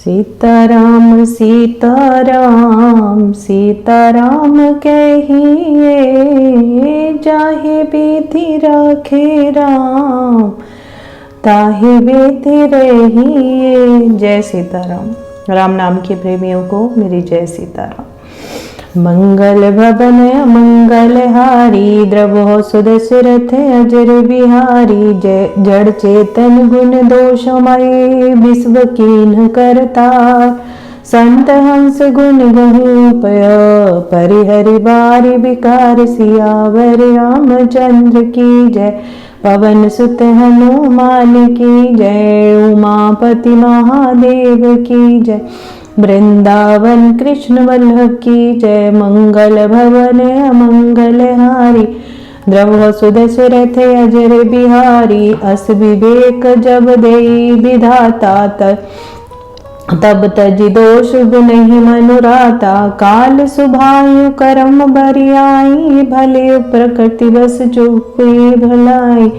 सीताराम सीताराम सीताराम कहिए, जाहे विधि रखे राम, ताहे विधि रहिए। जय सीताराम। राम नाम के प्रेमियों को मेरी जय सीताराम। मंगल भवन मंगल हारी, द्रवो सुदशरथ अजर बिहारी। जय जड़ चेतन गुण दोषमय, विश्व कीन्ह करतार। संत हंस गुण गहीपय, परिहरि बारी विकार। सियावर रामचंद्र की जय, पवन सुत हनुमान की जय। उमापति महादेव की जय, वृंदावन कृष्ण वल्लभ की जय। मंगल भवन मंगल हारी, द्रवो सुदशरथ अजर बिहारी। अस विवेक जब देई विधाता, तब तजि दोष गुनहि मनुराता। काल सुभायु करम बरियाई, भले प्रकृति बस चुपी भलाई।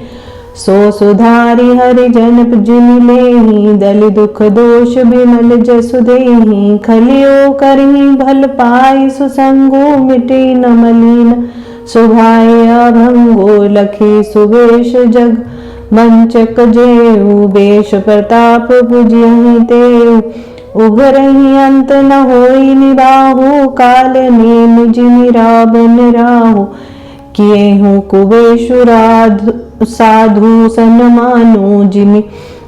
सो सुधारि हरिजन जिनि लेहि, दलि दुख दोष बिमल जसु देहि। खलियो करहि भल पाई, सुसंगो मिटे न मलिन। सुभाए अभंगो लखी सुवेश, जग मंचक जेऊ। बेश प्रताप बुझहि तेऊ, उगरहि अंत न होई निबाहु। काल नेम जिमि रावण राहु, किए हूँ कुबेशुराध साधु सन्मानु। जिमि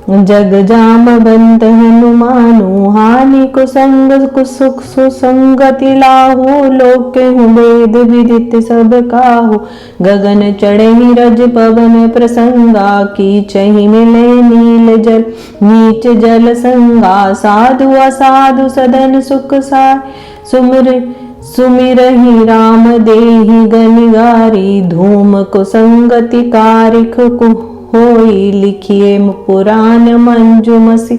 जग जामवंत हनुमानु, हानि कुसंग कुसुख सुसंगति लाहु। लोक हूँ वेद विदित सब काहु, गगन चढ़हि रज पवन प्रसंगा। कीचहि मिले नील जल नीच जल संगा। साधु असाधु सदन सुख साय, सुमिरहि राम देहि गनिगारी। धूम कुसंगति कारिख होई, लिखिए पुराण मंजुमसी।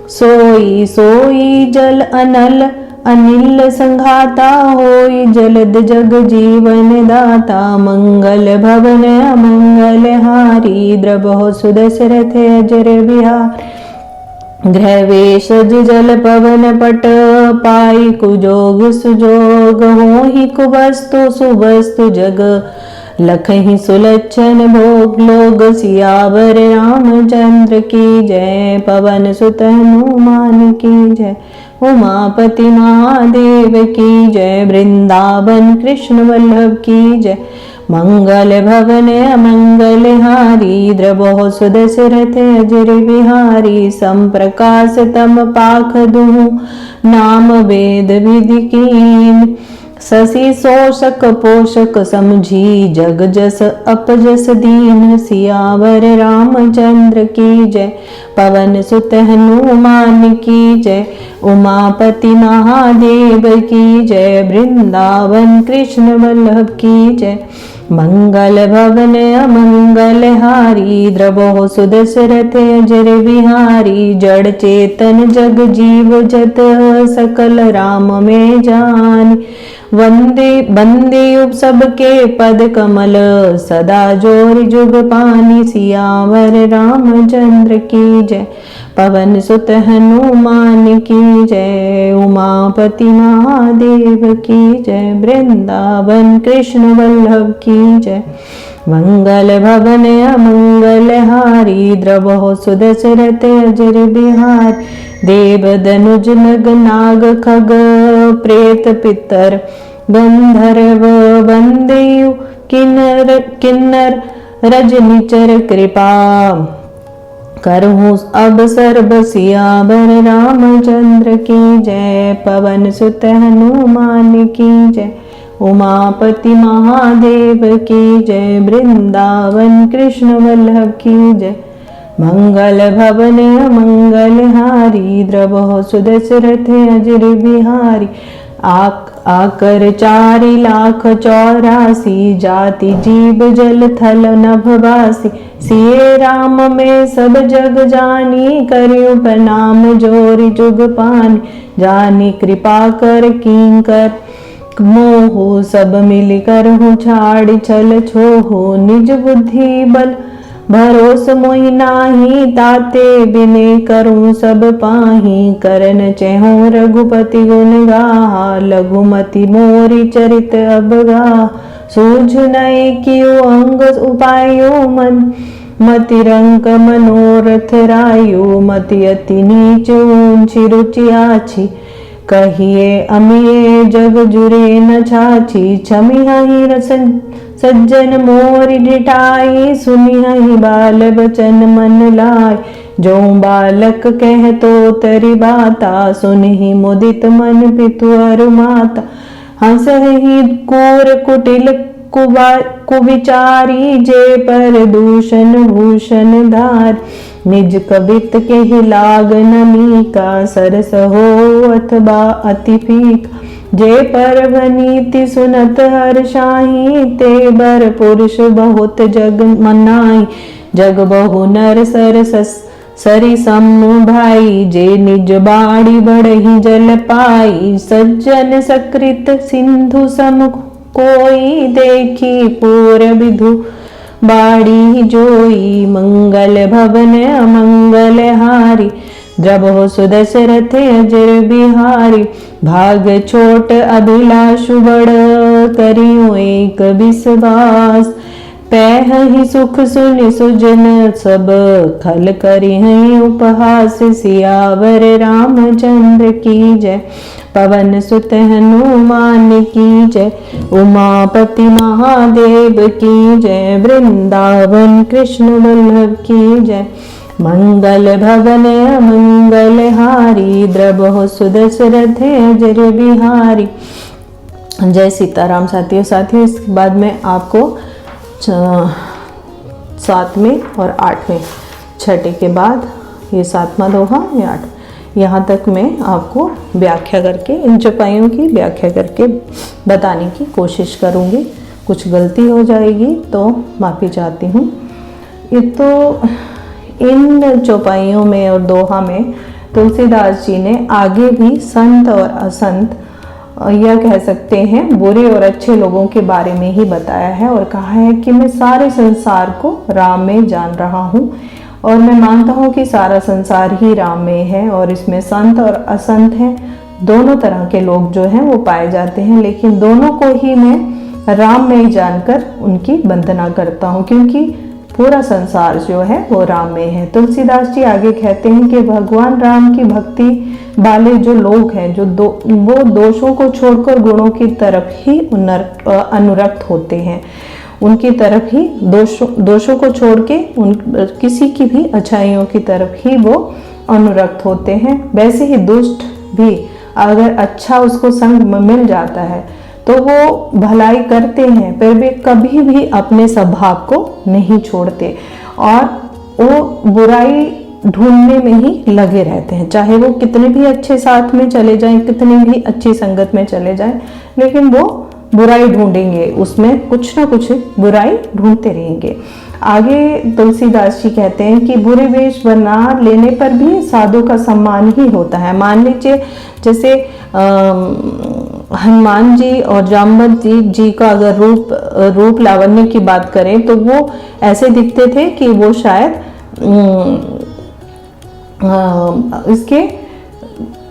सोई सोई जल अनिल संघाता, होई जलद जग जीवन दाता। मंगल भवन अमंगल हारी, द्रवो सुदशरथ अजर बिहारी। गृह वेशज जल पवन पट, पाई कुजोग सुजोग। होहि कुवस्तु सुवस्तु जग, लखहि सुलक्षण भोग लोग। सियावर रामचंद्र की जय, पवन सुत हनुमान की जय। उमापति महादेव की जय, वृंदावन कृष्ण वल्लभ की जय। मंगल भवन अमंगल हारी, द्रवो सुदशरथ अजर बिहारी। संप्रकाश तम पाख दुहु, नाम वेद विधि कीन। शशि शोषक पोषक समझी, जग जस अपजस दीन। सियावर रामचंद्र की जय, पवन सुत हनुमान की जय। उमापति महादेव की जय, वृंदावन कृष्ण वल्लभ की जय। मंगल भवन अमंगल हारी, द्रवो सुदशरथ अजर बिहारी। जड़ चेतन जग जीव जत, सकल राम में जानी। वंदे सबके पद कमल, सदा जोरि जुग पानी। सियावर रामचंद्र की जय, पवन सुत हनुमान की जय। उमापति महादेव की जय, वृंदावन कृष्ण वल्लभ की जय। मंगल भवन अमंगल हारी, द्रवो सुदशरथ अजर बिहारी। देव दनुज नग नाग खग, प्रेत पितर गंधर्व। वंदेयु किन्नर रजनिचर कृपा, करहूँ अब सर्व। सियावर रामचंद्र की जय, पवन सुत हनुमान की जय। उमापति महादेव की जय, वृंदावन कृष्ण वल्लभ की जय। मंगल भवन मंगल हारी, द्रवो सुदशरथ अजर बिहारी। आकर 4,84,000, जाति जीव जल थल नभवासी। सिए राम में सब जग जानी, करियो प्रणाम जोरि जुग पानी। जानी कृपा कर किंकर मोह, सब मिल कर हो छाड़ छल छोहो। निज बुद्धि बल भरोस मोहि नाही, ताते बिने करूं सब पाही। करन चेहु रघुपति गुण गाहा, लघुमति मोरी चरित अब गा। सूझ नए कियो अंग उपायो, मन मति रंक मनोरथ रायो। मति अति नीच ऊंची रुचि आछी, कहिए अमिये जग जुरे न छाछी। छमिहि रसन सज्जन मोरि डिठाई, सुनिहि बाल बचन मन लाय। जो बालक कह तो तरि बाता, सुनिहि मुदित मन पितु अरु माता। हंसहि कोर कुटिल कुविचारी, जे पर दूषण भूषण धार। निज कवित के लाग नमीका, सरस हो अथवा अति फीका। जे पर नीति सुनत हर्षाही, ते बर पुरुष बहुत जग मनाई। जग बहु नर सरस सरि सम भाई, जे निज बाड़ी बढ़ही जल पाई। सज्जन सकृत सिंधु सम कोई, देखी पूर विधु बाड़ी जोई। मंगल भवन अमंगल हारी, द्रबहु सुदशरथ अजर बिहारी। भाग छोट अभिलाषु बड़, करियो एक विश्वास। पैहि सुख सुनि सुजन सब, खल करिहि उपहास। सियावर रामचंद्र की जय, पवन सुत हनुमान की जय। उमापति महादेव की जय, वृंदावन कृष्ण वल्लभ की जय। मंगल भवन मंगल हारी, द्रबहु सुदशरथ अजर बिहारी। जय सीताराम। साथियों इसके बाद में आपको 7वें और 8वें, छठे के बाद ये 7वां दोहा, ये 8, यहाँ तक मैं आपको व्याख्या करके, इन चौपाइयों की व्याख्या करके बताने की कोशिश करूँगी। कुछ गलती हो जाएगी तो माफ़ी चाहती हूँ। ये तो इन चौपाइयों में और दोहा में तुलसीदास जी ने आगे भी संत और असंत, यह कह सकते हैं बुरे और अच्छे लोगों के बारे में ही बताया है, और कहा है कि मैं सारे संसार को राम में जान रहा हूँ, और मैं मानता हूँ कि सारा संसार ही राम में है, और इसमें संत और असंत हैं, दोनों तरह के लोग जो हैं वो पाए जाते हैं। लेकिन दोनों को ही मैं राम में जानकर उनकी वंदना करता हूँ, क्योंकि पूरा संसार जो है वो राम में है। तुलसीदास जी आगे कहते हैं कि भगवान राम की भक्ति वाले जो लोग हैं, वो दोषों को छोड़कर गुणों की तरफ ही अनुरक्त होते हैं, उनकी तरफ ही दोषों को छोड़ के किसी की भी अच्छाइयों की तरफ ही वो अनुरक्त होते हैं। वैसे ही दुष्ट भी अगर अच्छा उसको संग में मिल जाता है तो वो भलाई करते हैं, पर वे कभी भी अपने स्वभाव को नहीं छोड़ते, और वो बुराई ढूंढने में ही लगे रहते हैं। चाहे वो कितने भी अच्छे साथ में चले जाएं, कितनी भी अच्छी संगत में चले जाएं, लेकिन वो बुराई ढूंढेंगे, उसमें कुछ ना कुछ बुराई ढूंढते रहेंगे। आगे तुलसीदास जी कहते हैं कि बुरे वेश बना लेने पर भी साधु का सम्मान ही होता है। मान लीजिए जैसे हनुमान जी और जामवंत जी का अगर रूप लावण्य की बात करें तो वो ऐसे दिखते थे कि वो शायद इसके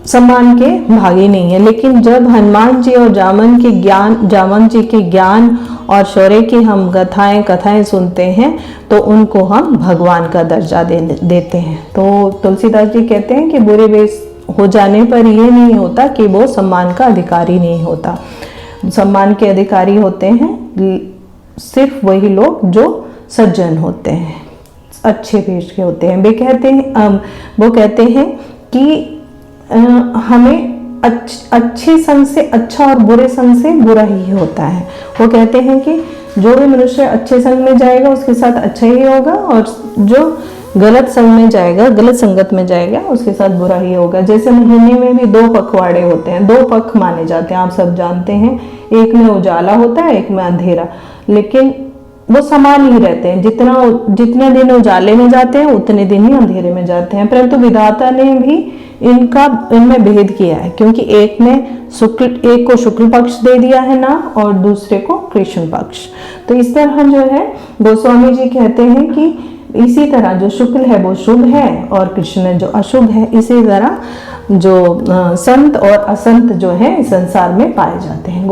सम्मान के भागी नहीं है। लेकिन जब हनुमान जी और जामवंत जी के ज्ञान और शौर्य की हम कथाएं सुनते हैं तो उनको हम भगवान का दर्जा देते हैं। तो तुलसीदास जी कहते हैं कि बुरे वेश हो जाने पर यह नहीं होता कि वो सम्मान का अधिकारी नहीं होता। सम्मान के अधिकारी होते हैं सिर्फ वही लोग जो सज्जन होते हैं, अच्छे वेश के होते हैं। वो कहते हैं कि हमें अच्छे संग से अच्छा और बुरे संग से बुरा ही होता है। वो कहते हैं कि जो भी मनुष्य अच्छे संग में जाएगा उसके साथ अच्छा ही होगा, और जो गलत संग में जाएगा, गलत संगत में जाएगा, उसके साथ बुरा ही होगा। जैसे महीने में भी 2 पखवाड़े होते हैं, 2 पख माने जाते हैं, आप सब जानते हैं। एक में उजाला होता है, एक में अंधेरा, लेकिन वो समान ही रहते हैं। जितने दिन उजाले में जाते हैं उतने दिन ही अंधेरे में जाते हैं। परंतु विधाता ने भी इनमें भेद किया है, क्योंकि एक को शुक्ल पक्ष दे दिया है ना, और दूसरे को कृष्ण पक्ष। तो इस तरह जो है गोस्वामी जी कहते हैं कि इसी तरह जो शुक्ल है वो शुभ है और कृष्ण जो अशुभ है। इसी तरह जो संत और असंत जो है इस संसार में पाए जाते हैं।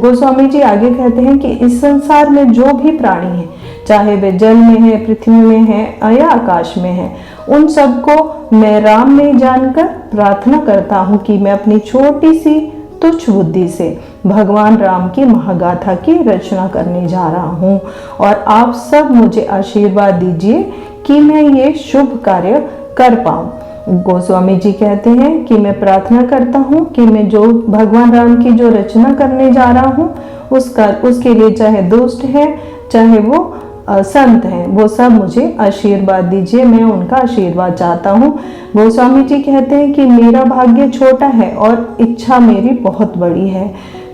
गोस्वामी जी आगे कहते हैं कि इस संसार में जो भी प्राणी है, चाहे वे जल में है, पृथ्वी में है या आकाश में है, उन सबको मैं राम में जानकर प्रार्थना करता हूँ कि मैं अपनी छोटी सी तुच्छ बुद्धि से भगवान राम की महागाथा की रचना करने जा रहा हूँ और आप सब मुझे आशीर्वाद दीजिए कि मैं ये शुभ कार्य कर पाऊँ। गोस्वामी जी कहते हैं कि मैं प्रार्थना करता हूँ कि मैं जो भगवान राम की जो रचना करने जा रहा हूँ उसके लिए चाहे दुष्ट है चाहे वो संत हैं, वो सब मुझे आशीर्वाद दीजिए, मैं उनका आशीर्वाद चाहता हूँ। गोस्वामी जी कहते हैं कि मेरा भाग्य छोटा है और इच्छा मेरी बहुत बड़ी है।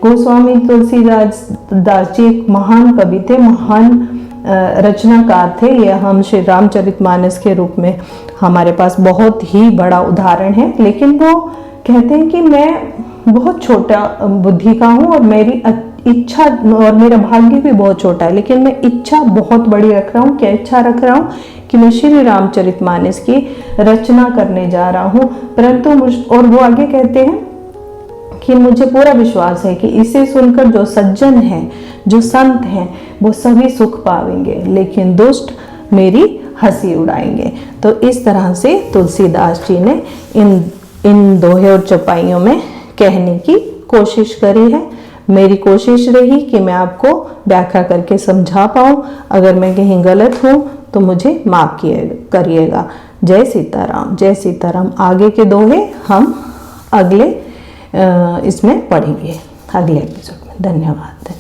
गोस्वामी तुलसीदास जी एक महान कवि थे, महान रचनाकार थे। ये हम श्री रामचरितमानस के रूप में हमारे पास बहुत ही बड़ा उदाहरण है, लेकिन वो कहते हैं कि मैं बहुत छोटा बुद्धि का हूँ और मेरी इच्छा और मेरा भाग्य भी बहुत छोटा है, लेकिन मैं इच्छा बहुत बड़ी रख रहा हूँ। क्या इच्छा रख रहा हूँ कि मैं श्री रामचरितमानस की रचना करने जा रहा हूँ। परंतु और वो आगे कहते हैं कि मुझे पूरा विश्वास है कि इसे सुनकर जो सज्जन हैं, जो संत हैं, वो सभी सुख पाएंगे, लेकिन दुष्ट मेरी हंसी उड़ाएंगे। तो इस तरह से तुलसीदास जी ने इन दोहे और चौपाइयों में कहने की कोशिश करी है। मेरी कोशिश रही कि मैं आपको व्याख्या करके समझा पाऊँ। अगर मैं कहीं गलत हूँ तो मुझे माफ करिएगा। जय सीताराम, जय सीताराम। आगे के दोहे हम अगले इसमें पढ़ेंगे, अगले एपिसोड में। धन्यवाद।